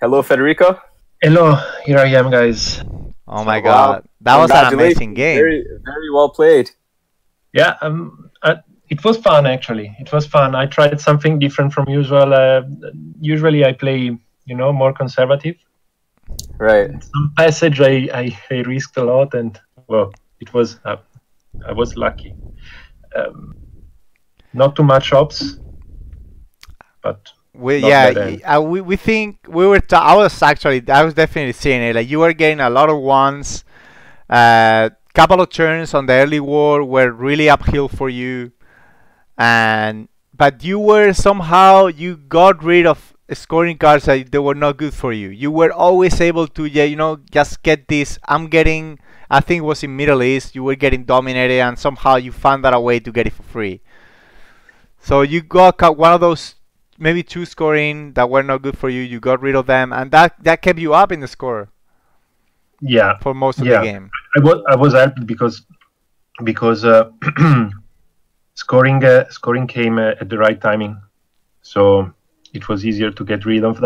Hello, Federico. Hello, here I am, guys. Oh my God, that was an amazing game. Very, very well played. Yeah, it was fun actually. It was fun. I tried something different from usual. Usually I play, more conservative. Right. Some passage I risked a lot, and well, it was I was lucky. Not too much ops, but We think we were. I was definitely seeing it. Like you were getting a lot of ones. Couple of turns on the early war were really uphill for you, but you were somehow you got rid of scoring cards that they were not good for you. You were always able to just get this. I think it was in Middle East. You were getting dominated, and somehow you found out a way to get it for free. So you got one of those. Maybe two scoring that were not good for you. You got rid of them, and that kept you up in the score. Yeah, for most of the game. I was helped because scoring came at the right timing, so it was easier to get rid of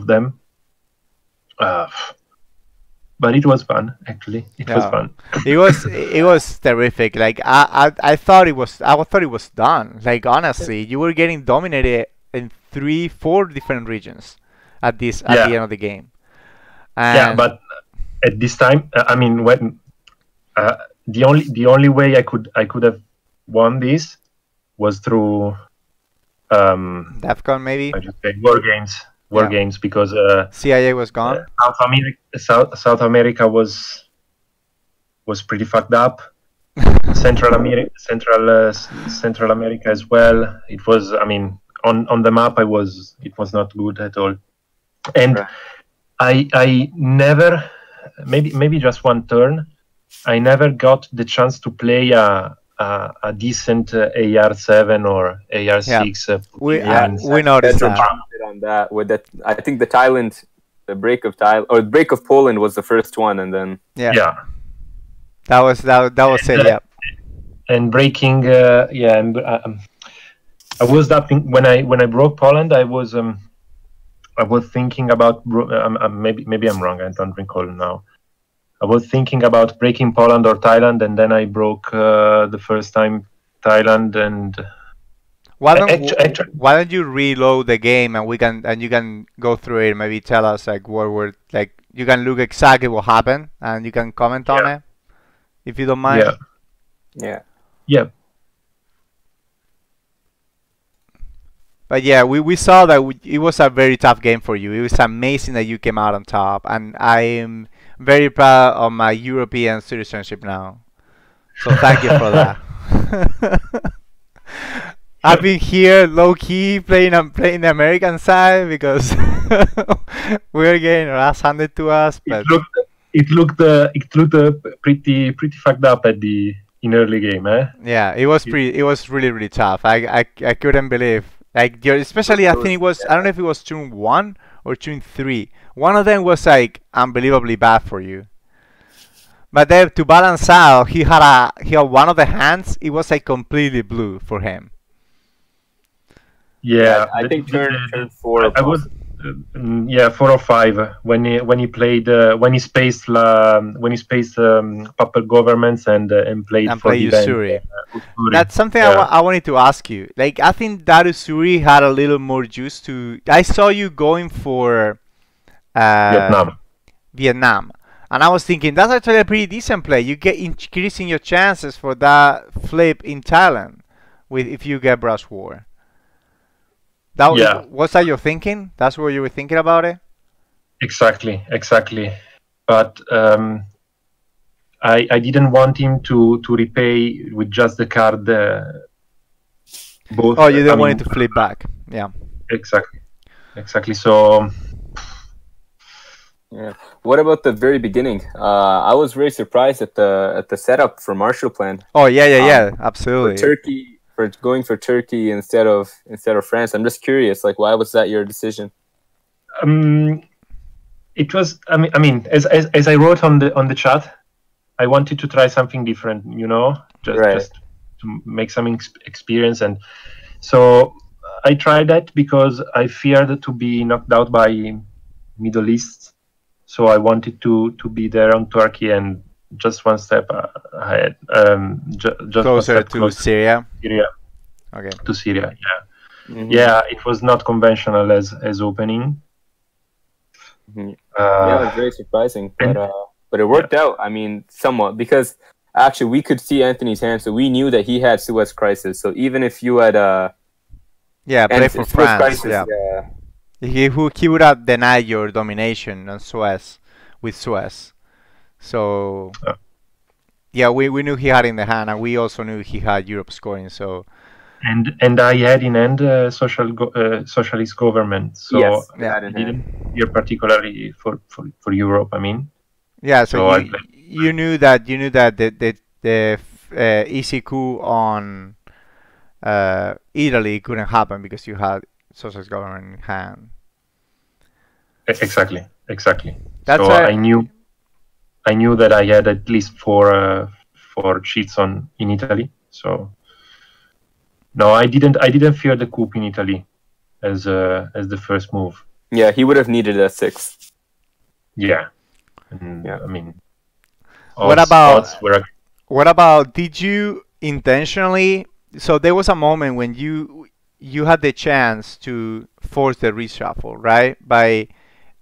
them. But it was fun, actually. It was fun. It was terrific. Like I thought it was done. Like honestly, you were getting dominated in 3-4 different regions at the end of the game. And but at this time, I mean, when the only way I could have won this was through DEFCON maybe. I just say war games because CIA was gone. South America was pretty fucked up. Central America as well. It was, I mean, on the map it was not good at all, and I never, maybe just one turn, I never got the chance to play a decent AR7 or AR6. We noticed that. On that with that, I think the break of Poland was the first one, and then that was it. Yeah, and breaking I was when I broke Poland. I was thinking about maybe I'm wrong. I don't recall now. I was thinking about breaking Poland or Thailand, and then I broke the first time Thailand. And why don't you reload the game and you can go through it? Maybe tell us like you can look exactly what happened and you can comment on it if you don't mind. Yeah. But yeah, we saw that it was a very tough game for you. It was amazing that you came out on top, and I am very proud of my European citizenship now. So thank you for that. I've been here low key playing the American side because we're getting our ass handed to us. But it looked pretty fucked up in early game, eh? Yeah, it was really tough. I couldn't believe. Like especially I think it was, I don't know if it was turn 1 or turn 3. One of them was like unbelievably bad for you. But then to balance out, he had one of the hands. It was like completely blue for him. Yeah, I think turn 4. I was 4 or 5 when he played when he spaced puppet governments and played for Usuri. That's something I wanted to ask you. Like I think that Usuri had a little more juice to. I saw you going for Vietnam, and I was thinking that's actually a pretty decent play. You get increasing your chances for that flip in Thailand if you get Brush War. Was that your thinking? That's what you were thinking about it? Exactly. But I didn't want him to repay with just the card. Both. Oh, you didn't want it to flip back. Yeah. Exactly. So. Yeah. What about the very beginning? I was very surprised at the setup for Marshall Plan. Oh yeah, absolutely. For Turkey. Going for Turkey instead of France. I'm just curious, like, why was that your decision? It was. I mean, as I wrote on the chat, I wanted to try something different. Just to make some experience, and so I tried that because I feared to be knocked out by Middle East. So I wanted to be there on Turkey and just one step ahead, just one Closer step to closer Syria. to Syria. Okay. To Syria, yeah. It was not conventional as opening. Yeah, it was very surprising, but it worked out. I mean, somewhat, because actually we could see Anthony's hand, so we knew that he had Suez crisis. So even if you had play for Suez France. crisis, He would have denied your domination on Suez with Suez. So we knew he had in the hand, and we also knew he had Europe scoring. So and I had in end socialist government. So yes, I didn't hear particularly for Europe. I mean. Yeah, so you knew that the easy coup on Italy couldn't happen because you had socialist government in hand. Exactly. That's so I knew that I had at least four cheats in Italy. So no, I didn't fear the coup in Italy as the first move. Yeah, he would have needed a 6. Yeah. I mean, what about? Did you intentionally? So there was a moment when you had the chance to force the reshuffle, right? By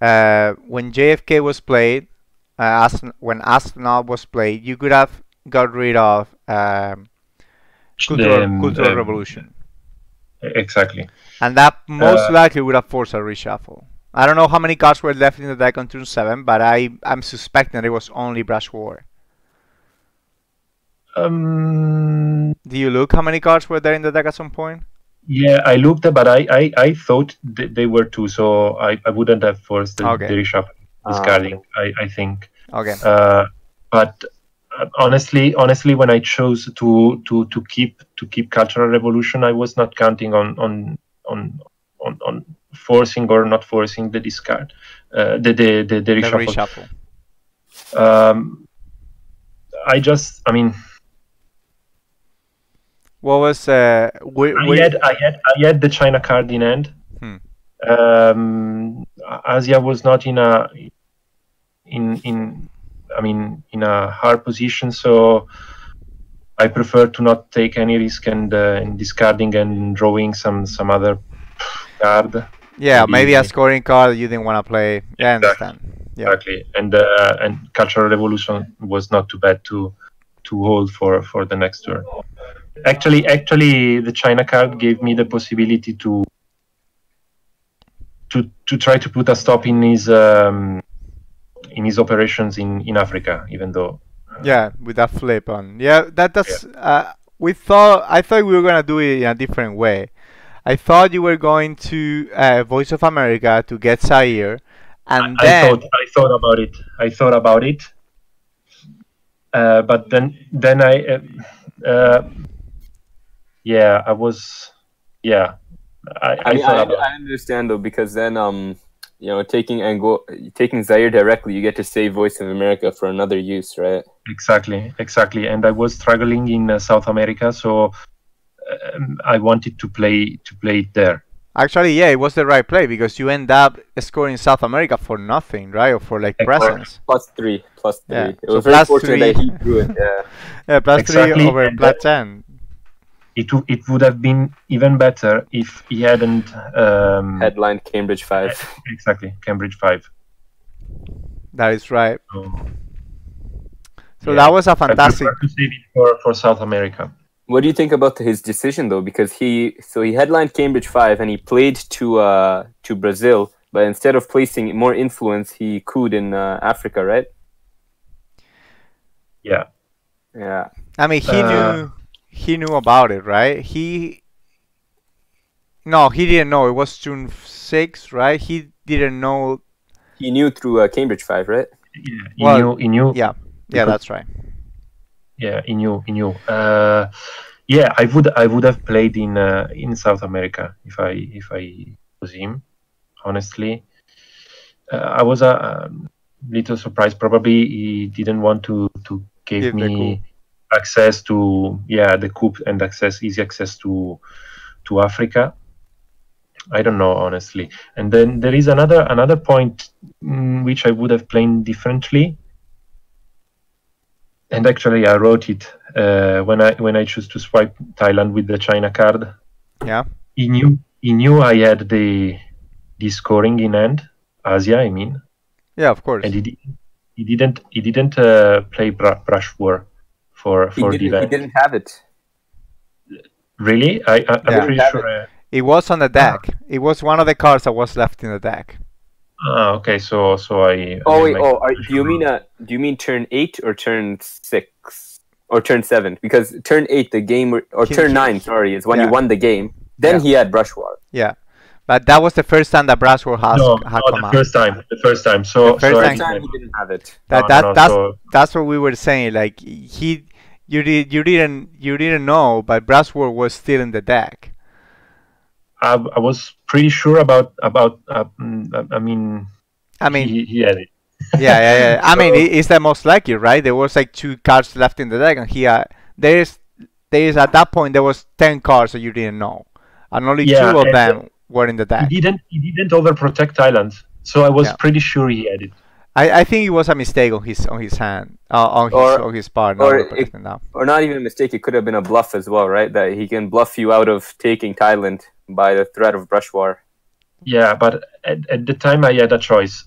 when JFK was played, when Astronaut was played, you could have got rid of Cultural Revolution. Exactly. And that most likely would have forced a reshuffle. I don't know how many cards were left in the deck on turn 7, but I'm suspecting that it was only Brush War. Do you look how many cards were there in the deck at some point? Yeah, I looked, but I thought they were 2, so I wouldn't have forced the reshuffle discarding. I think. Okay. But honestly, when I chose to keep Cultural Revolution, I was not counting on forcing or not forcing the discard, the reshuffle. I mean, what was I had the China card in hand. Asia was not in a hard position, so I prefer to not take any risk and in discarding and drawing some other card. Yeah, maybe a scoring card you didn't want to play. Yeah, I understand. Yeah. Exactly, and Cultural Revolution was not too bad to hold for the next turn. Actually, the China card gave me the possibility to try to put a stop in his operations in Africa, even though. With that flip on. That's. I thought we were gonna do it in a different way. I thought you were going to Voice of America to get Zaire, and I thought about it. But then I. I was. Yeah. I understand though, because then taking Zaire directly, you get to save Voice of America for another use, right? Exactly. And I was struggling in South America, so I wanted to play it there. Actually, it was the right play because you end up scoring South America for nothing, right? Or for presence. +3. Yeah. It was very fortunate that he drew it. Yeah. +3 over +10. It would have been even better if he hadn't headlined Cambridge 5. Exactly, Cambridge 5. That is right. So that was a fantastic. I prefer to save it for South America. What do you think about his decision though? Because he headlined Cambridge 5 and he played to Brazil, but instead of placing more influence, he couped in Africa, right? Yeah. I mean, he knew about it, right? He didn't know. It was June 6, right? He didn't know. He knew through Cambridge 5, right? Yeah, he knew. Yeah, that's right. Yeah, he knew. I would have played in South America if I was him. Honestly, I was a little surprised. Probably he didn't want to give me access to the coup and easy access to Africa. I don't know, honestly. And then there is another point which I would have played differently. And actually, I wrote it when I chose to swipe Thailand with the China card. Yeah. He knew I had the scoring in hand, Asia, I mean. Yeah, of course. And he didn't play Brush War for the event. He didn't have it. Really? I'm Yeah. pretty sure. It was on the deck. It was one of the cards that was left in the deck. Okay. So I. Oh wait. Do you mean turn 8 or turn 6 or turn 7? Because turn 8, the game, or turn 9, sorry, is when you won the game. Then he had Brush War. Yeah, but that was the first time that Brush War had come out. The first time. So the first time he didn't have it. That's what we were saying. Like you didn't know, but Brush War was still in the deck. I was pretty sure about. I mean, he had it. Yeah. I mean, it's the most likely, right? There was like 2 cards left in the deck, and there's at that point there was 10 cards that you didn't know, and only 2 of them were in the deck. He didn't overprotect Thailand, so I was pretty sure he had it. I think it was a mistake on his hand, on his part. Or not even a mistake. It could have been a bluff as well, right? That he can bluff you out of taking Thailand by the threat of Brush War. Yeah, but at the time I had a choice: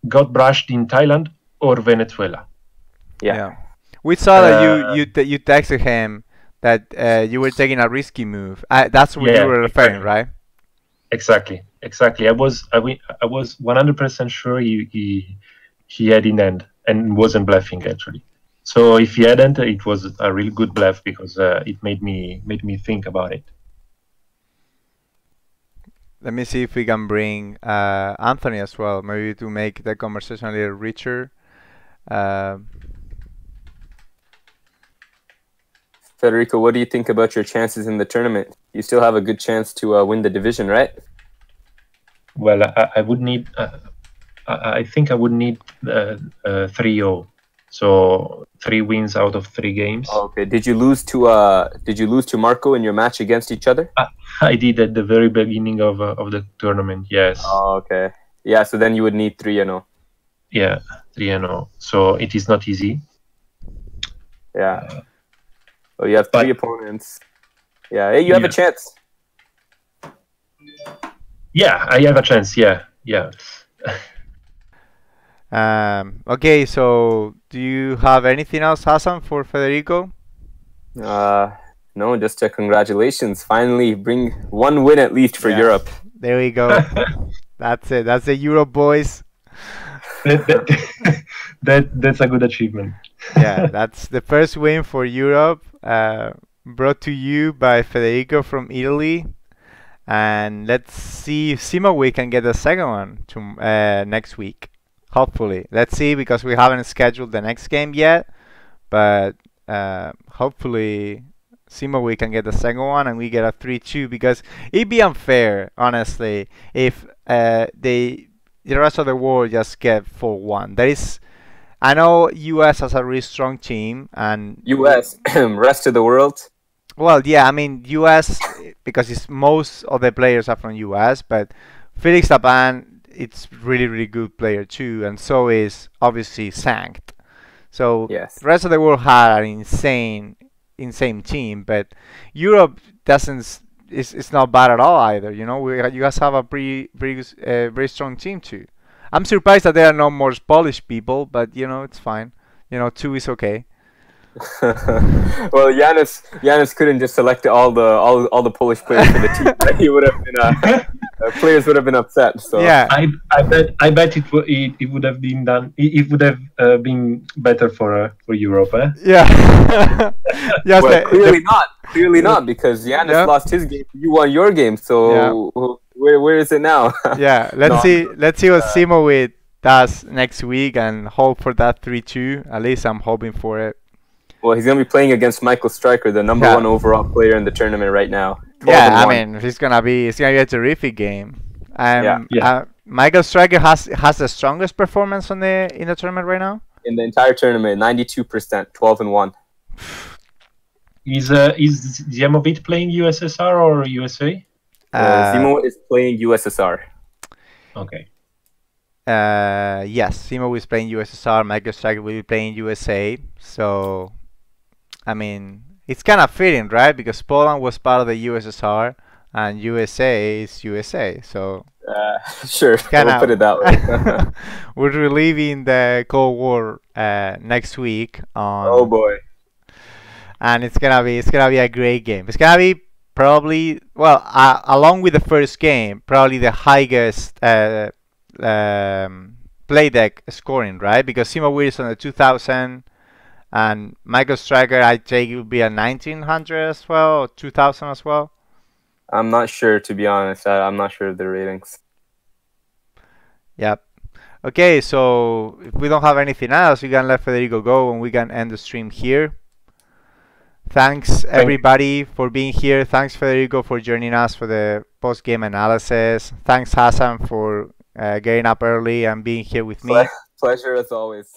got brushed in Thailand or Venezuela. Yeah. We saw that you texted him that you were taking a risky move. That's what you were referring, right? Exactly. I was 100% sure he had in hand and wasn't bluffing actually. So if he hadn't, it was a really good bluff because it made me think about it. Let me see if we can bring Anthony as well, maybe to make the conversation a little richer. Federico, what do you think about your chances in the tournament? You still have a good chance to win the division, right? Well, I would need. I think I would need 3-0, so 3 wins out of 3 games. Okay. Did you lose to Marco in your match against each other? I did at the very beginning of the tournament. Yes. Oh, okay. Yeah. So then you would need 3-0. Yeah, 3-0. So it is not easy. Yeah. Well, you have 3 opponents. Yeah. Hey, you have a chance. Yeah, I have a chance. Yeah. Okay, so do you have anything else, Hassan, for Federico? No, just congratulations. Finally, bring 1 win at least for Europe. There we go. That's it. That's the Europe, boys. That's a good achievement. Yeah, that's the first win for Europe, brought to you by Federico from Italy. And let's see if Simowi can get the second one next week. Hopefully. Let's see, because we haven't scheduled the next game yet. But hopefully Simowi can get the second one and we get a 3-2, because it'd be unfair, honestly, if the rest of the world just get 4-1. I know US has a really strong team, and US, rest of the world. Well, yeah, I mean US, because most of the players are from US, but Felix Taban, it's really good player too, and so is obviously Sankt. So the rest of the world had an insane team, but Europe doesn't. It's not bad at all either. You know, you guys have a very strong team too. I'm surprised that there are no more Polish people, but you know, it's fine. You know, 2 is okay. Well, Giannis couldn't just select all the Polish players for the team. He would have been players would have been upset. So yeah, I bet it would have been done. It would have been better for Europe. Eh? Yeah. Yes, well, clearly not, because Giannis lost his game. You won your game. So where is it now? Yeah, let's see what Simo does next week and hope for that 3-2. At least I'm hoping for it. Well, he's going to be playing against Michael Stryker, the number 1 overall player in the tournament right now. Yeah, I mean, it's gonna be a terrific game. Michael Stryker has the strongest performance in the tournament right now. In the entire tournament, 92%, 12-1. Is Ziamovit playing USSR or USA? Zemo is playing USSR. Okay. Yes, Simo is playing USSR. Michael Striker will be playing USA. So, I mean, it's kind of fitting, right? Because Poland was part of the USSR and USA is USA. So, Sure, we'll put it that way. we're reliving the Cold War next week on. Oh boy! And it's gonna be a great game. It's gonna be probably along with the first game, probably the highest play deck scoring, right? Because Simo Weir is on the 2000, and Michael Striker, I take it will be a 1900 as well, or 2000 as well. I'm not sure, to be honest. I'm not sure of the ratings. Yep. Okay, so if we don't have anything else, we can let Federico go and we can end the stream here. Thanks everybody for being here. Thanks Federico for joining us for the post-game analysis. Thanks Hassan for getting up early and being here with me. Pleasure as always.